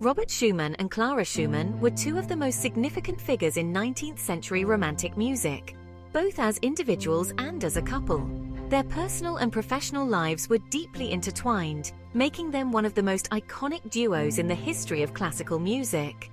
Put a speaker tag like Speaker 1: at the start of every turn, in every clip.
Speaker 1: Robert Schumann and Clara Schumann were two of the most significant figures in 19th-century Romantic music, both as individuals and as a couple. Their personal and professional lives were deeply intertwined, making them one of the most iconic duos in the history of classical music.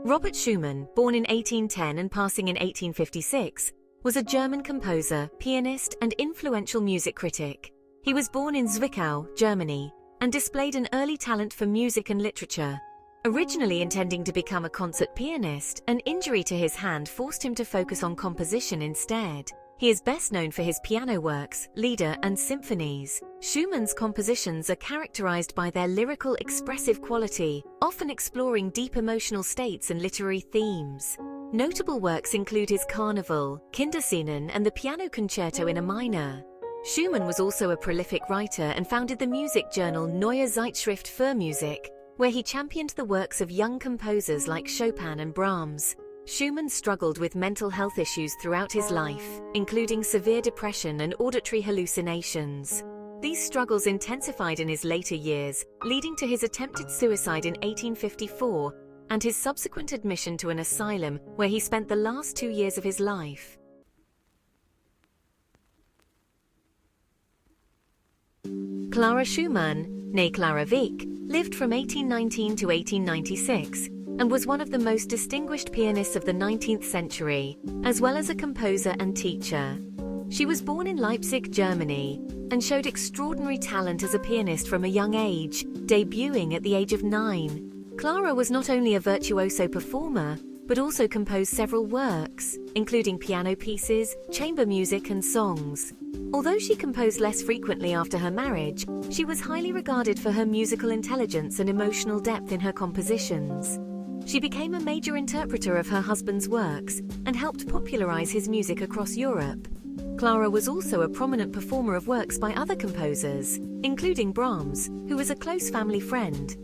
Speaker 1: Robert Schumann, born in 1810 and passing in 1856, was a German composer, pianist, and influential music critic. He was born in Zwickau, Germany, and displayed an early talent for music and literature. Originally intending to become a concert pianist, an injury to his hand forced him to focus on composition instead. He is best known for his piano works, lieder, and symphonies. Schumann's compositions are characterized by their lyrical, expressive quality, often exploring deep emotional states and literary themes. Notable works include his Carnival, Kinderscenen, and the Piano Concerto in A minor. Schumann was also a prolific writer and founded the music journal Neue Zeitschrift für Musik, where he championed the works of young composers like Chopin and Brahms. Schumann struggled with mental health issues throughout his life, including severe depression and auditory hallucinations. These struggles intensified in his later years, leading to his attempted suicide in 1854 and his subsequent admission to an asylum where he spent the last 2 years of his life. Clara Schumann, née Clara Wieck, lived from 1819 to 1896 and was one of the most distinguished pianists of the 19th century, as well as a composer and teacher. She was born in Leipzig, Germany, and showed extraordinary talent as a pianist from a young age, debuting at the age of 9. Clara was not only a virtuoso performer, but also composed several works, including piano pieces, chamber music, and songs. Although she composed less frequently after her marriage, she was highly regarded for her musical intelligence and emotional depth in her compositions. She became a major interpreter of her husband's works and helped popularize his music across Europe. Clara was also a prominent performer of works by other composers, including Brahms, who was a close family friend.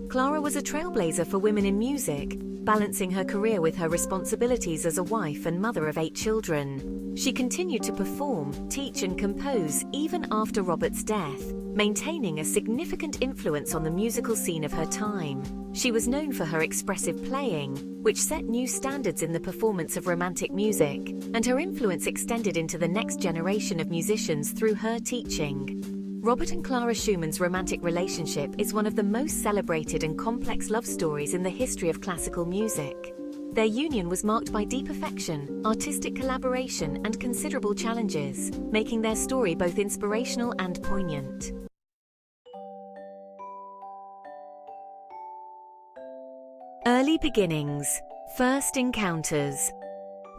Speaker 1: Clara was a trailblazer for women in music, balancing her career with her responsibilities as a wife and mother of 8 children. She continued to perform, teach, and compose even after Robert's death, maintaining a significant influence on the musical scene of her time. She was known for her expressive playing, which set new standards in the performance of Romantic music, and her influence extended into the next generation of musicians through her teaching. Robert and Clara Schumann's romantic relationship is one of the most celebrated and complex love stories in the history of classical music. Their union was marked by deep affection, artistic collaboration, and considerable challenges, making their story both inspirational and poignant. Early beginnings. First encounters.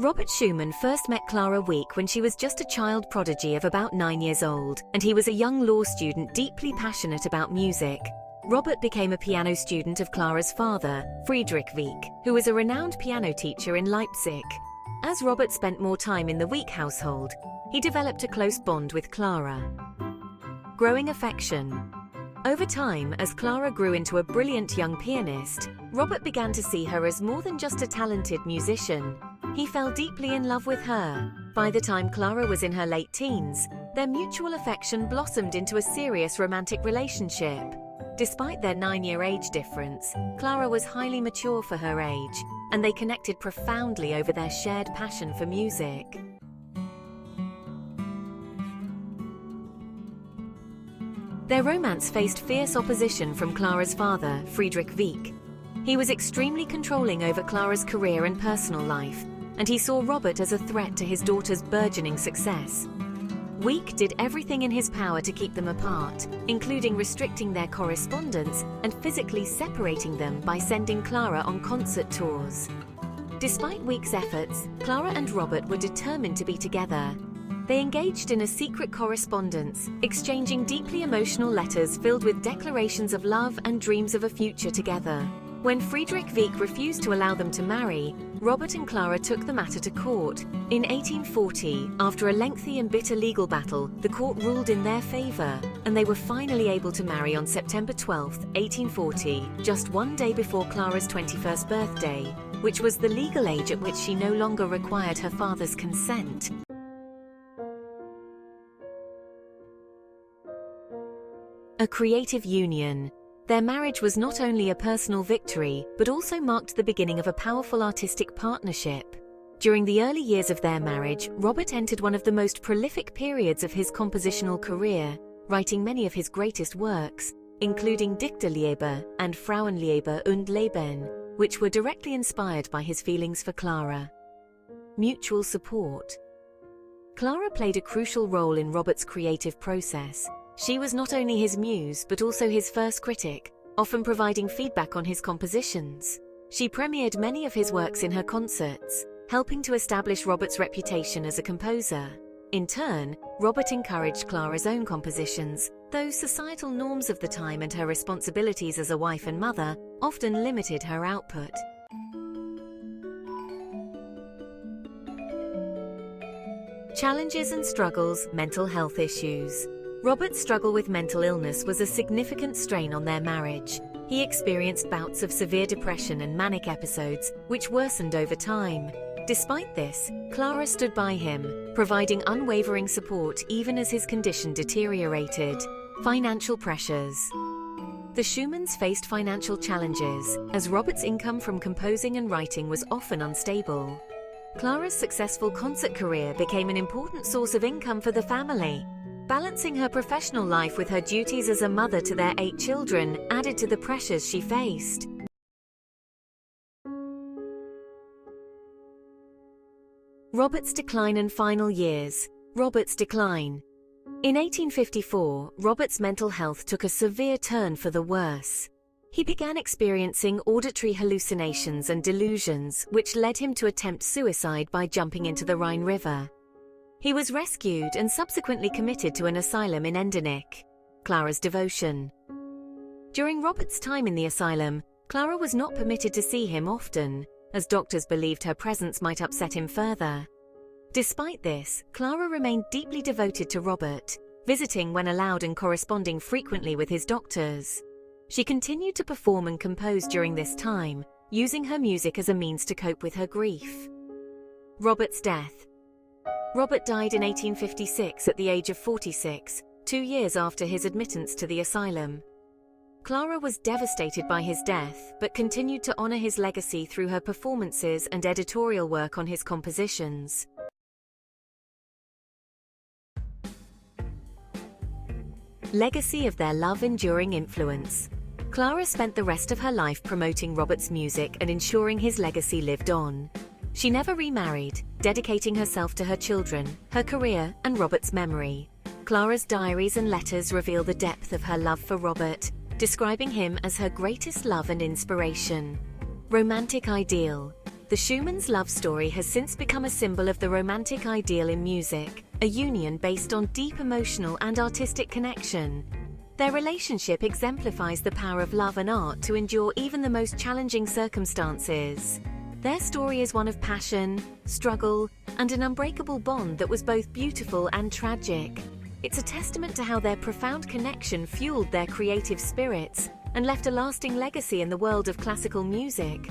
Speaker 1: Robert Schumann first met Clara Wieck when she was just a child prodigy of about 9 years old, and he was a young law student deeply passionate about music. Robert became a piano student of Clara's father, Friedrich Wieck, who was a renowned piano teacher in Leipzig. As Robert spent more time in the Wieck household, he developed a close bond with Clara. Growing affection. Over time, as Clara grew into a brilliant young pianist, Robert began to see her as more than just a talented musician. He fell deeply in love with her. By the time Clara was in her late teens, their mutual affection blossomed into a serious romantic relationship. Despite their 9-year age difference, Clara was highly mature for her age, and they connected profoundly over their shared passion for music. Their romance faced fierce opposition from Clara's father, Friedrich Wieck. He was extremely controlling over Clara's career and personal life, and he saw Robert as a threat to his daughter's burgeoning success. Wieck did everything in his power to keep them apart, including restricting their correspondence and physically separating them by sending Clara on concert tours. Despite Wieck's efforts, Clara and Robert were determined to be together. They engaged in a secret correspondence, exchanging deeply emotional letters filled with declarations of love and dreams of a future together. When Friedrich Wieck refused to allow them to marry, Robert and Clara took the matter to court. In 1840, after a lengthy and bitter legal battle, the court ruled in their favor, and they were finally able to marry on September 12, 1840, just 1 day before Clara's 21st birthday, which was the legal age at which she no longer required her father's consent. a creative union. Their marriage was not only a personal victory, but also marked the beginning of a powerful artistic partnership. During the early years of their marriage, Robert entered one of the most prolific periods of his compositional career, writing many of his greatest works, including Dichterliebe and Frauenliebe und Leben, which were directly inspired by his feelings for Clara. Mutual support. Clara played a crucial role in Robert's creative process. She was not only his muse but also his first critic, often providing feedback on his compositions. She premiered many of his works in her concerts, helping to establish Robert's reputation as a composer. In turn, Robert encouraged Clara's own compositions, though societal norms of the time and her responsibilities as a wife and mother often limited her output. Challenges and struggles, mental health issues. Robert's struggle with mental illness was a significant strain on their marriage. He experienced bouts of severe depression and manic episodes, which worsened over time. Despite this, Clara stood by him, providing unwavering support even as his condition deteriorated. Financial pressures. The Schumanns faced financial challenges, as Robert's income from composing and writing was often unstable. Clara's successful concert career became an important source of income for the family. Balancing her professional life with her duties as a mother to their 8 children added to the pressures she faced. Robert's decline and final years. Robert's decline. In 1854, Robert's mental health took a severe turn for the worse. He began experiencing auditory hallucinations and delusions, which led him to attempt suicide by jumping into the Rhine River. He was rescued and subsequently committed to an asylum in Endenich. Clara's devotion. During Robert's time in the asylum, Clara was not permitted to see him often, as doctors believed her presence might upset him further. Despite this, Clara remained deeply devoted to Robert, visiting when allowed and corresponding frequently with his doctors. She continued to perform and compose during this time, using her music as a means to cope with her grief. Robert's death. Robert died in 1856 at the age of 46, 2 years after his admittance to the asylum. Clara was devastated by his death, but continued to honor his legacy through her performances and editorial work on his compositions. Legacy of their love-enduring influence. Clara spent the rest of her life promoting Robert's music and ensuring his legacy lived on. She never remarried, dedicating herself to her children, her career, and Robert's memory. Clara's diaries and letters reveal the depth of her love for Robert, describing him as her greatest love and inspiration. Romantic ideal. The Schumanns' love story has since become a symbol of the romantic ideal in music, a union based on deep emotional and artistic connection. Their relationship exemplifies the power of love and art to endure even the most challenging circumstances. Their story is one of passion, struggle, and an unbreakable bond that was both beautiful and tragic. It's a testament to how their profound connection fueled their creative spirits and left a lasting legacy in the world of classical music.